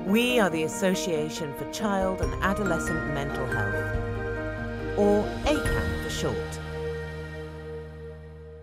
We are the Association for Child and Adolescent Mental Health, or ACAM for short.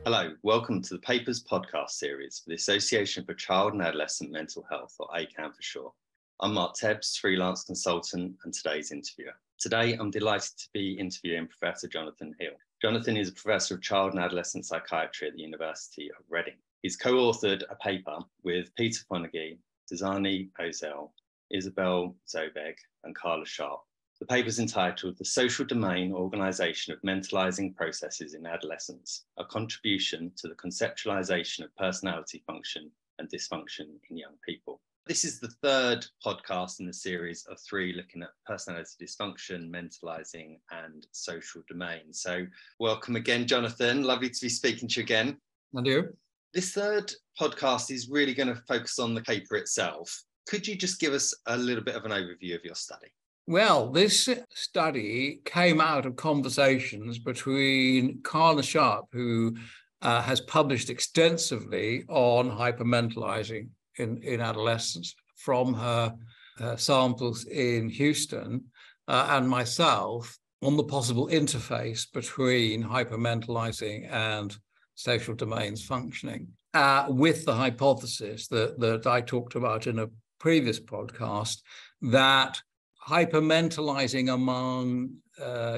Hello, welcome to the Papers podcast series for the Association for Child and Adolescent Mental Health, or ACAM for short. I'm Mark Tebbs, freelance consultant and today's interviewer. Today, I'm delighted to be interviewing Professor Jonathan Hill. Jonathan is a professor of child and adolescent psychiatry at the University of Reading. He's co-authored a paper with Peter Fonagy, Dizani Ozel, Isabel Zobeg, and Carla Sharp. The paper is entitled The Social Domain Organisation of Mentalizing Processes in Adolescence, a contribution to the conceptualization of personality function and dysfunction in young people. This is the third podcast in the series of three looking at personality dysfunction, mentalizing, and social domain. So welcome again, Jonathan. Lovely to be speaking to you again. And you? This third podcast is really going to focus on the paper itself. Could you just give us a little bit of an overview of your study? Well, this study came out of conversations between Carla Sharp, who has published extensively on hypermentalizing in adolescents from her samples in Houston, and myself on the possible interface between hypermentalizing and social domains functioning, with the hypothesis that I talked about in a previous podcast, that hypermentalizing among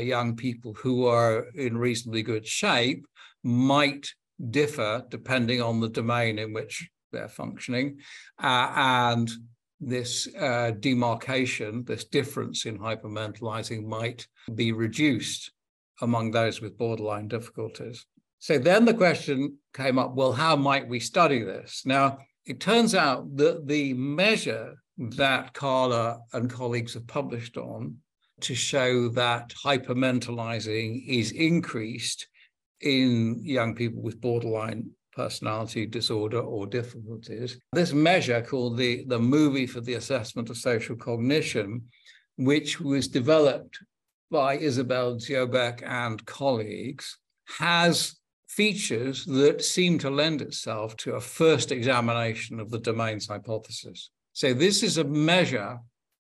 young people who are in reasonably good shape might differ depending on the domain in which they're functioning, and this demarcation, this difference in hypermentalizing might be reduced among those with borderline difficulties. So then the question came up, well, how might we study this? Now, it turns out that the measure that Carla and colleagues have published on to show that hypermentalizing is increased in young people with borderline personality disorder or difficulties. This measure, called the Movie for the Assessment of Social Cognition, which was developed by Isabel Zobeg and colleagues, has features that seem to lend itself to a first examination of the domains hypothesis. So this is a measure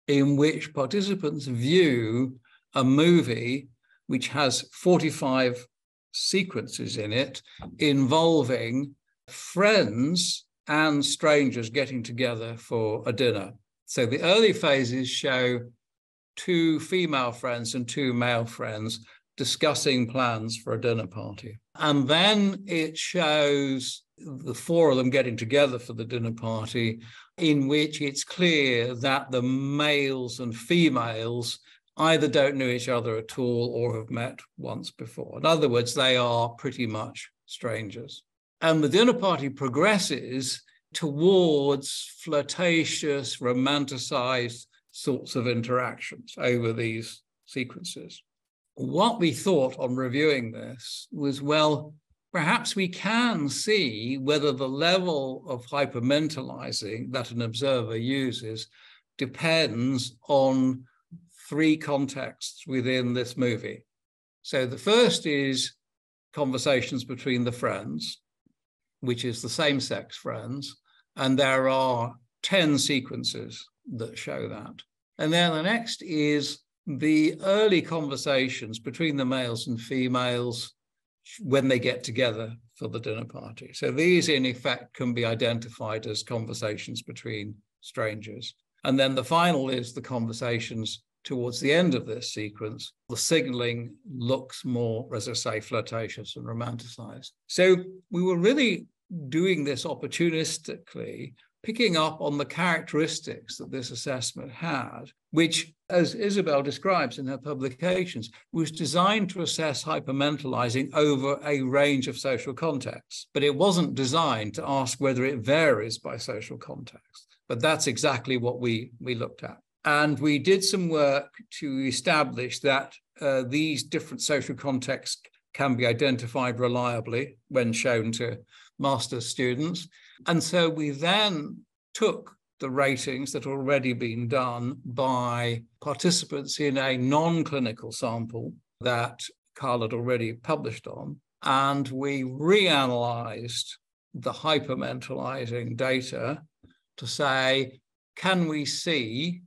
in which participants view a movie which has 45 sequences in it involving friends and strangers getting together for a dinner. So the early phases show two female friends and two male friends discussing plans for a dinner party. And then it shows the four of them getting together for the dinner party, in which it's clear that the males and females either don't know each other at all or have met once before. In other words, they are pretty much strangers. And the dinner party progresses towards flirtatious, romanticized sorts of interactions over these sequences. What we thought on reviewing this was, well, perhaps we can see whether the level of hypermentalizing that an observer uses depends on three contexts within this movie. So the first is conversations between the friends, which is the same-sex friends, and there are 10 sequences that show that. And then the next is the early conversations between the males and females when they get together for the dinner party. So these, in effect, can be identified as conversations between strangers. And then the final is the conversations towards the end of this sequence. The signaling looks more, as I say, flirtatious and romanticized. So we were really doing this opportunistically, picking up on the characteristics that this assessment had, which, as Isabel describes in her publications, was designed to assess hypermentalizing over a range of social contexts. But it wasn't designed to ask whether it varies by social context. But that's exactly what we looked at. And we did some work to establish that these different social contexts can be identified reliably when shown to master's students. And so we then took the ratings that had already been done by participants in a non-clinical sample that Carl had already published on, and we reanalyzed the hypermentalizing data to say, can we see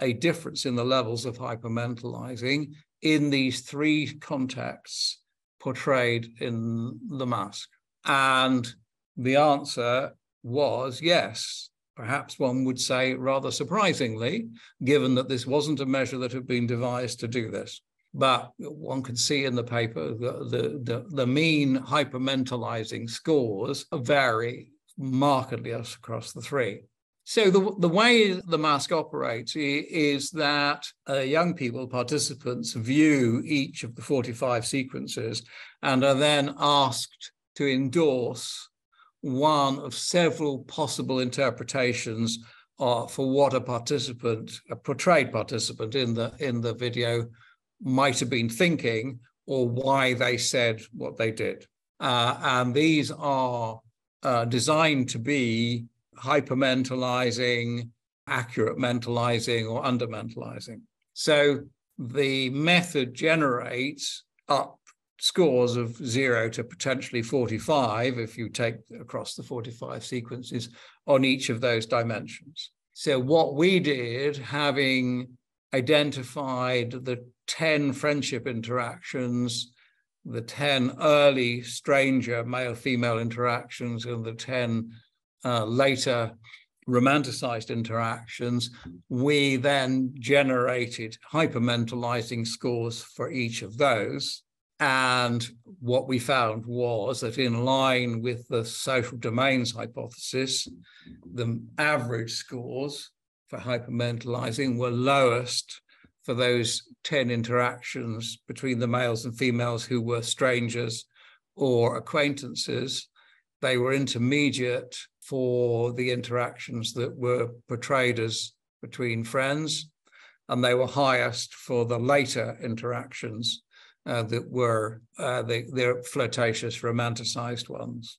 a difference in the levels of hypermentalizing in these three contexts portrayed in the mask? And the answer was yes. Perhaps one would say rather surprisingly, given that this wasn't a measure that had been devised to do this. But one could see in the paper the mean hypermentalizing scores vary markedly across the three. So the way the mask operates is that young people, participants, view each of the 45 sequences and are then asked to endorse one of several possible interpretations for what a portrayed participant in the video might have been thinking, or why they said what they did. And these are designed to be hypermentalizing, accurate mentalizing, or undermentalizing. So the method generates up scores of 0 to potentially 45 if you take across the 45 sequences on each of those dimensions. So what we did, having identified the 10 friendship interactions, the 10 early stranger male-female interactions, and the 10 later romanticized interactions, we then generated hypermentalizing scores for each of those. And what we found was that in line with the social domains hypothesis, the average scores for hypermentalizing were lowest for those 10 interactions between the males and females who were strangers or acquaintances. They were intermediate for the interactions that were portrayed as between friends, and they were highest for the later interactions that were the flirtatious, romanticized ones.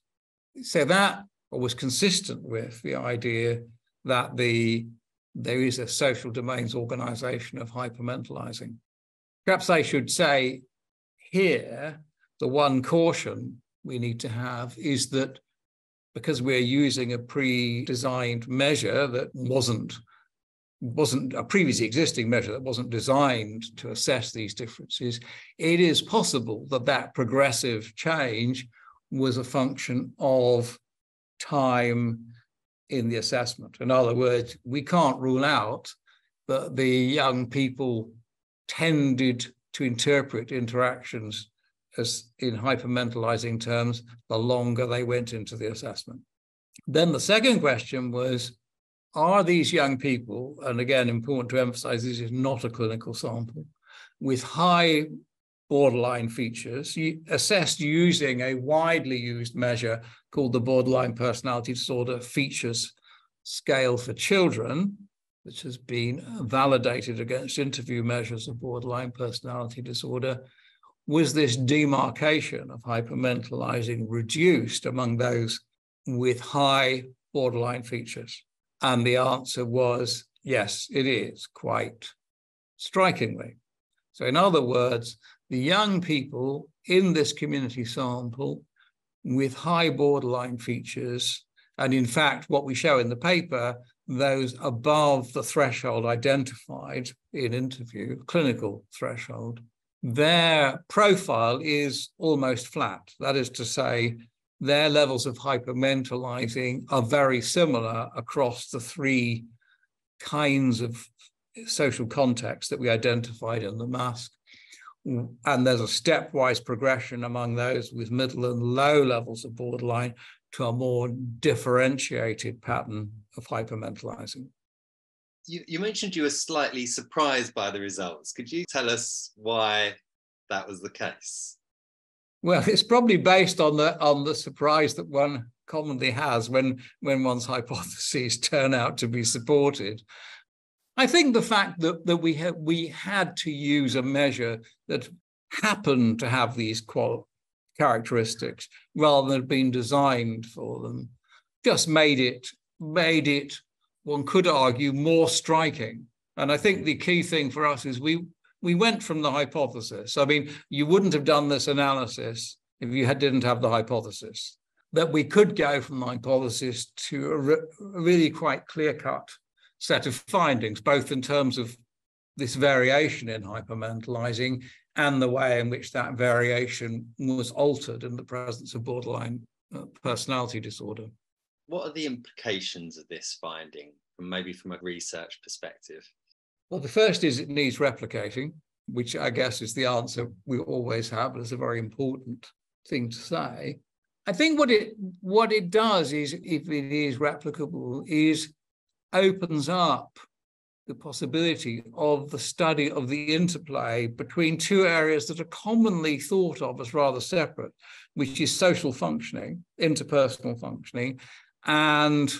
So that was consistent with the idea that there is a social domains organization of hypermentalizing. Perhaps I should say here, the one caution we need to have is that because we're using a pre-designed measure that wasn't a previously existing measure that wasn't designed to assess these differences, it is possible that progressive change was a function of time in the assessment. In other words, we can't rule out that the young people tended to interpret interactions as in hypermentalizing terms the longer they went into the assessment. Then the second question was, are these young people, and again, important to emphasize, this is not a clinical sample, with high borderline features, assessed using a widely used measure called the Borderline Personality Disorder Features Scale for Children, which has been validated against interview measures of borderline personality disorder. Was this demarcation of hypermentalizing reduced among those with high borderline features? And the answer was, yes, it is, quite strikingly. So in other words, the young people in this community sample with high borderline features, and in fact, what we show in the paper, those above the threshold identified in interview, clinical threshold, their profile is almost flat. That is to say, their levels of hypermentalizing are very similar across the three kinds of social contexts that we identified in the mask. And there's a stepwise progression among those with middle and low levels of borderline to a more differentiated pattern of hypermentalizing. You mentioned you were slightly surprised by the results. Could you tell us why that was the case? Well, it's probably based on the surprise that one commonly has when one's hypotheses turn out to be supported. I think the fact that we had to use a measure that happened to have these characteristics rather than being designed for them just made it, one could argue, more striking. And I think the key thing for us is we went from the hypothesis. I mean, you wouldn't have done this analysis if you didn't have the hypothesis, that we could go from the hypothesis to a really quite clear-cut set of findings, both in terms of this variation in hypermentalizing and the way in which that variation was altered in the presence of borderline personality disorder. What are the implications of this finding, maybe from a research perspective? Well, the first is it needs replicating, which I guess is the answer we always have, but it's a very important thing to say. I think what it does is, if it is replicable, is opens up the possibility of the study of the interplay between two areas that are commonly thought of as rather separate, which is social functioning, interpersonal functioning, and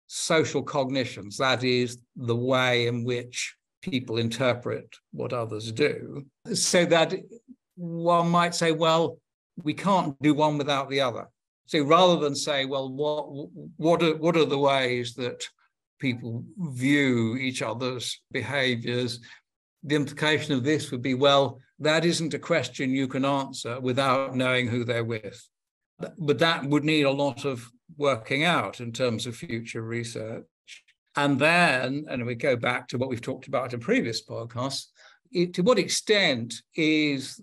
social cognitions, that is, the way in which people interpret what others do. So that one might say, well, we can't do one without the other. So rather than say, well, what are the ways that people view each other's behaviors, the implication of this would be, well, that isn't a question you can answer without knowing who they're with. But that would need a lot of working out in terms of future research. And then, and we go back to what we've talked about in previous podcasts, to what extent is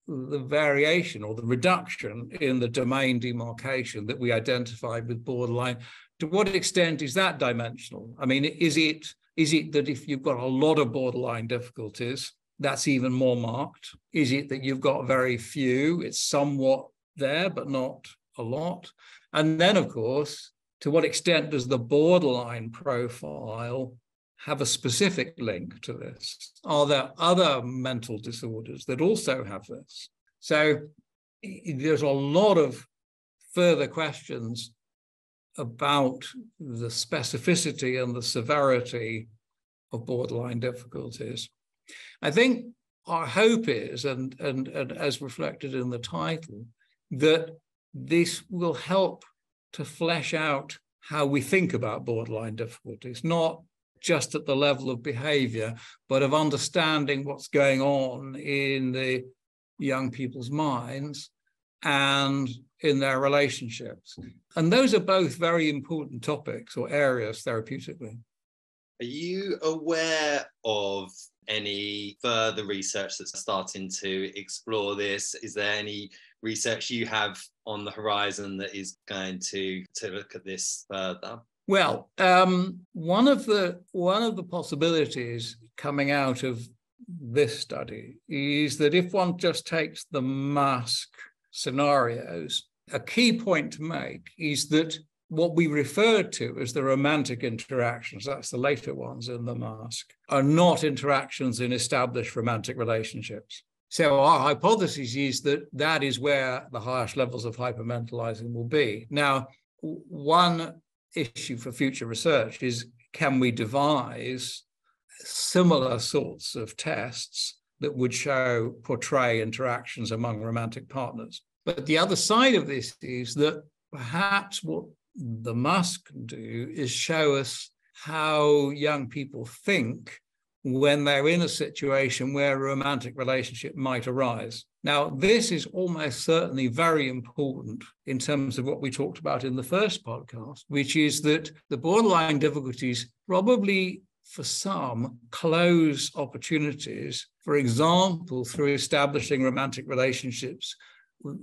the variation or the reduction in the domain demarcation that we identified with borderline, to what extent is that dimensional? I mean, is it that if you've got a lot of borderline difficulties, that's even more marked? Is it that you've got very few, it's somewhat there, but not a lot? And then, of course, to what extent does the borderline profile have a specific link to this? Are there other mental disorders that also have this? So there's a lot of further questions about the specificity and the severity of borderline difficulties. I think our hope is, and as reflected in the title, that this will help to flesh out how we think about borderline difficulties, not just at the level of behavior, but of understanding what's going on in the young people's minds and in their relationships. And those are both very important topics or areas therapeutically. Are you aware of any further research that's starting to explore this? Is there any research you have on the horizon that is going to look at this further? Well, one of the possibilities coming out of this study is that if one just takes the mask scenarios, a key point to make is that what we referred to as the romantic interactions, that's the later ones in the mask, are not interactions in established romantic relationships. So our hypothesis is that that is where the highest levels of hypermentalizing will be. Now, one issue for future research is, can we devise similar sorts of tests that would portray interactions among romantic partners? But the other side of this is that perhaps what the mask can do is show us how young people think when they're in a situation where a romantic relationship might arise. Now, this is almost certainly very important in terms of what we talked about in the first podcast, which is that the borderline difficulties probably, for some, close opportunities, for example, through establishing romantic relationships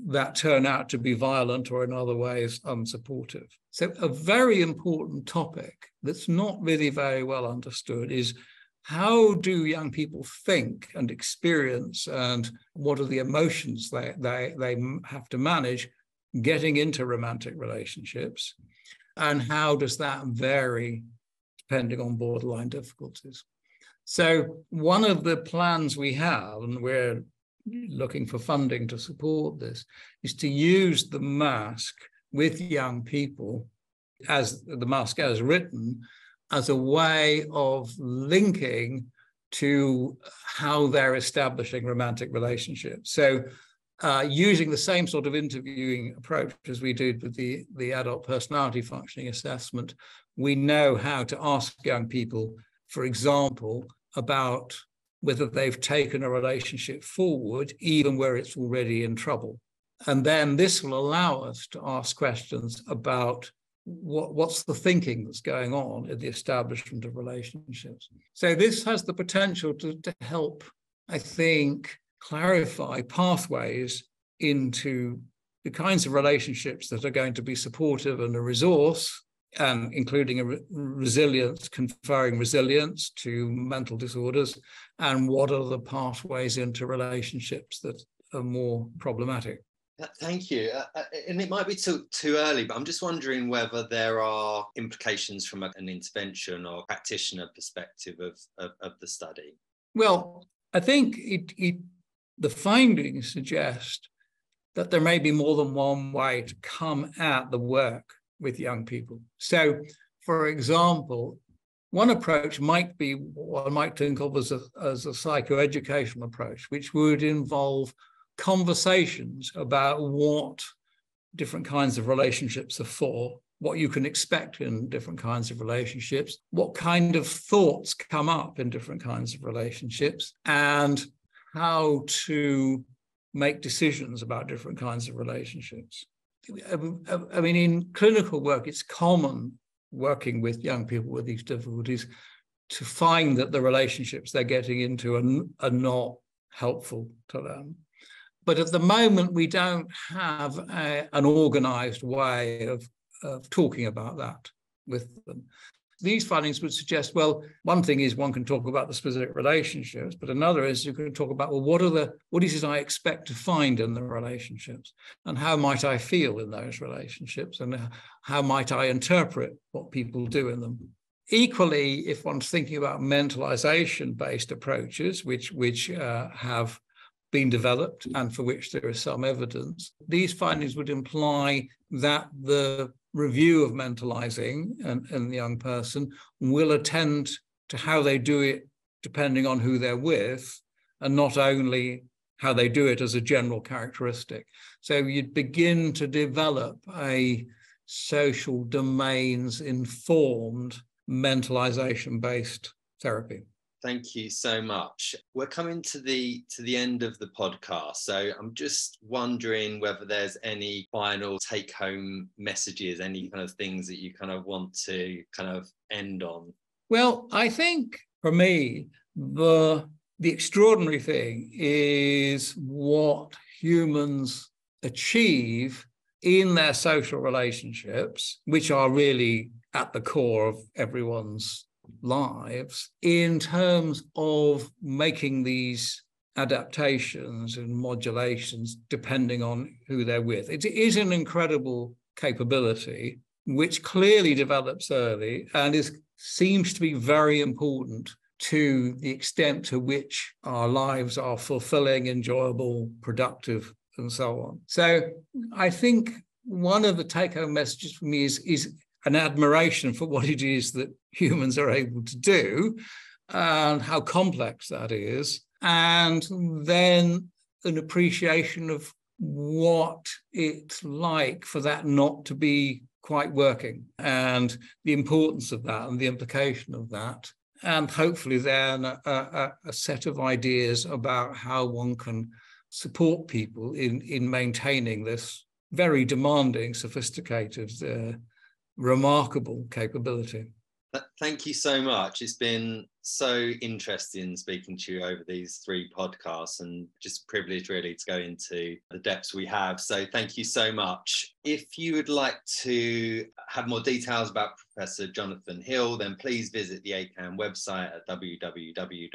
that turn out to be violent or in other ways unsupportive. So a very important topic that's not really very well understood is, how do young people think and experience, and what are the emotions they have to manage getting into romantic relationships, and how does that vary depending on borderline difficulties? So one of the plans we have, and we're looking for funding to support this, is to use the mask with young people, as the mask as written, as a way of linking to how they're establishing romantic relationships. So using the same sort of interviewing approach as we did with the adult personality functioning assessment, we know how to ask young people, for example, about whether they've taken a relationship forward, even where it's already in trouble. And then this will allow us to ask questions about what's the thinking that's going on in the establishment of relationships. So this has the potential to help, I think, clarify pathways into the kinds of relationships that are going to be supportive and a resource, and including a resilience, conferring resilience to mental disorders, and what are the pathways into relationships that are more problematic. Thank you. And it might be too early, but I'm just wondering whether there are implications from an intervention or practitioner perspective of the study. Well, I think the findings suggest that there may be more than one way to come at the work with young people. So, for example, one approach might be what I might think of as a psychoeducational approach, which would involve conversations about what different kinds of relationships are for, what you can expect in different kinds of relationships, what kind of thoughts come up in different kinds of relationships, and how to make decisions about different kinds of relationships. I mean, in clinical work, it's common working with young people with these difficulties to find that the relationships they're getting into are not helpful to them. But at the moment, we don't have an organized way of talking about that with them. These findings would suggest, well, one thing is one can talk about the specific relationships, but another is you can talk about, well, what is it I expect to find in the relationships, and how might I feel in those relationships, and how might I interpret what people do in them. Equally, if one's thinking about mentalization-based approaches, which have been developed and for which there is some evidence, these findings would imply that the review of mentalizing in the young person will attend to how they do it depending on who they're with, and not only how they do it as a general characteristic. So you'd begin to develop a social domains informed mentalization-based therapy. Thank you so much. We're coming to the end of the podcast, so I'm just wondering whether there's any final take-home messages, any kind of things that you kind of want to kind of end on. Well, I think for me, the extraordinary thing is what humans achieve in their social relationships, which are really at the core of everyone's lives, in terms of making these adaptations and modulations depending on who they're with. It is an incredible capability which clearly develops early and seems to be very important to the extent to which our lives are fulfilling, enjoyable, productive, and so on. So I think one of the take-home messages for me is an admiration for what it is that humans are able to do and how complex that is, and then an appreciation of what it's like for that not to be quite working, and the importance of that and the implication of that, and hopefully then a set of ideas about how one can support people in maintaining this very demanding, sophisticated, remarkable capability. Thank you so much. It's been so interesting speaking to you over these 3 podcasts, and just a privilege really to go into the depths we have. So thank you so much. If you would like to have more details about Professor Jonathan Hill, then please visit the ACAM website at www.acam.org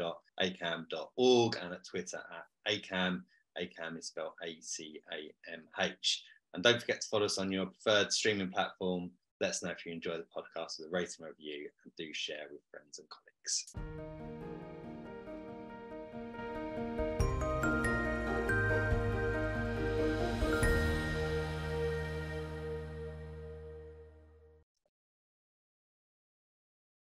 and at Twitter at ACAM. ACAM is spelled ACAMH. And don't forget to follow us on your preferred streaming platform. Let us know if you enjoy the podcast with a rating and review, and do share with friends and colleagues.